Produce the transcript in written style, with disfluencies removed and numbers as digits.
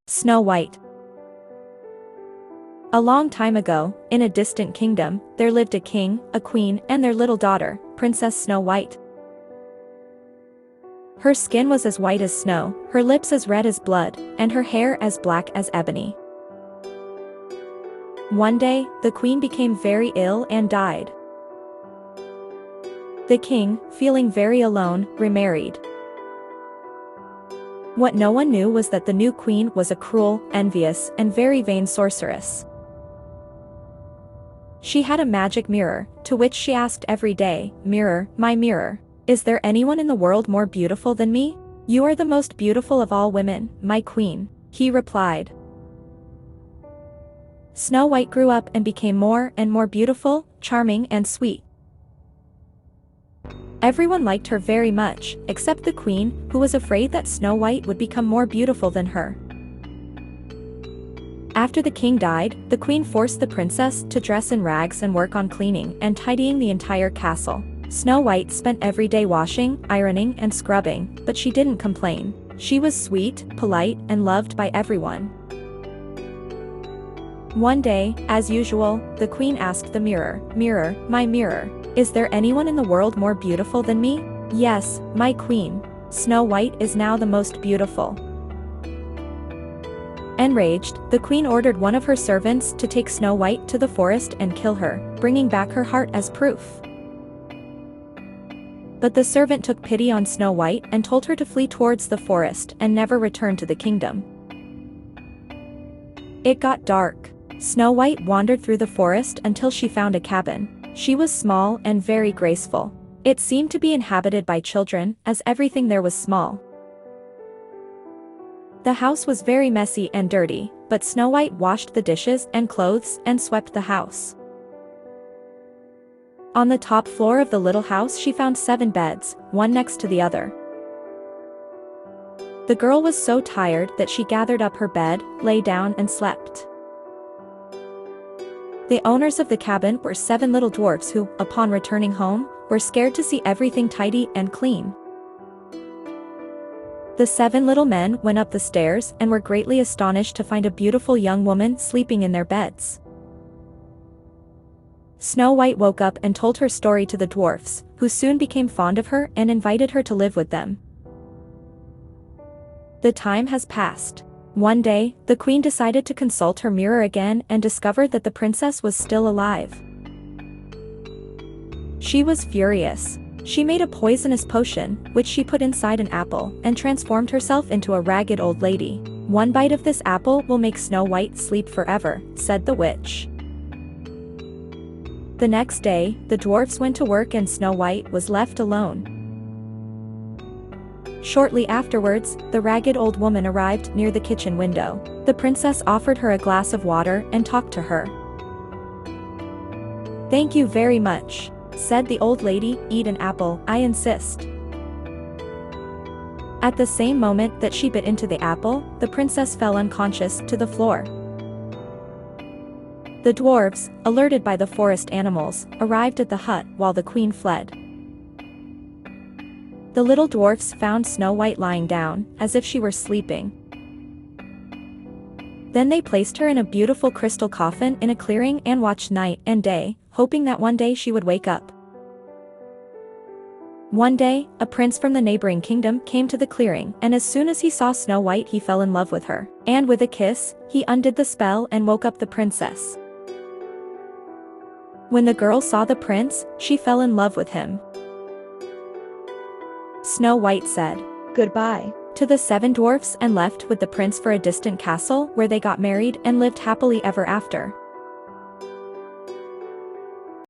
Snow White. A long time ago, in a distant kingdom, there lived a king, a queen, and their little daughter, Princess Snow White. Her skin was as white as snow, her lips as red as blood, and her hair as black as ebony. One day, the queen became very ill and died. The king, feeling very alone, remarried. What no one knew was that the new queen was a cruel, envious, and very vain sorceress. She had a magic mirror, to which she asked every day, "Mirror, my mirror, is there anyone in the world more beautiful than me? You are the most beautiful of all women, my queen," he replied. Snow White grew up and became more and more beautiful, charming and sweet. Everyone liked her very much, except the queen, who was afraid that Snow White would become more beautiful than her. After the king died, the queen forced the princess to dress in rags and work on cleaning and tidying the entire castle. Snow White spent every day washing, ironing, and scrubbing, but she didn't complain. She was sweet, polite, and loved by everyone. One day, as usual, the queen asked the mirror, "Mirror, my mirror, is there anyone in the world more beautiful than me?" "Yes, my queen. Snow White is now the most beautiful." Enraged, the queen ordered one of her servants to take Snow White to the forest and kill her, bringing back her heart as proof. But the servant took pity on Snow White and told her to flee towards the forest and never return to the kingdom. It got dark. Snow White wandered through the forest until she found a cabin. She was small and very graceful. It seemed to be inhabited by children, as everything there was small. The house was very messy and dirty, but Snow White washed the dishes and clothes and swept the house. On the top floor of the little house she found 7 beds, one next to the other. The girl was so tired that she gathered up her bed, lay down and slept. The owners of the cabin were 7 little dwarfs who, upon returning home, were scared to see everything tidy and clean. The 7 little men went up the stairs and were greatly astonished to find a beautiful young woman sleeping in their beds. Snow White woke up and told her story to the dwarfs, who soon became fond of her and invited her to live with them. The time has passed. One day, the queen decided to consult her mirror again and discovered that the princess was still alive. She was furious. She made a poisonous potion, which she put inside an apple, and transformed herself into a ragged old lady. "One bite of this apple will make Snow White sleep forever," said the witch. The next day, the dwarfs went to work and Snow White was left alone. Shortly afterwards, the ragged old woman arrived near the kitchen window. The princess offered her a glass of water and talked to her. "Thank you very much," said the old lady. "Eat an apple, I insist." At the same moment that she bit into the apple, the princess fell unconscious to the floor. The dwarves, alerted by the forest animals, arrived at the hut while the queen fled. The little dwarfs found Snow White lying down, as if she were sleeping. Then they placed her in a beautiful crystal coffin in a clearing and watched night and day, hoping that one day she would wake up. One day, a prince from the neighboring kingdom came to the clearing, and as soon as he saw Snow White he fell in love with her. And with a kiss, he undid the spell and woke up the princess. When the girl saw the prince, she fell in love with him. Snow White said goodbye to the 7 dwarfs and left with the prince for a distant castle where they got married and lived happily ever after.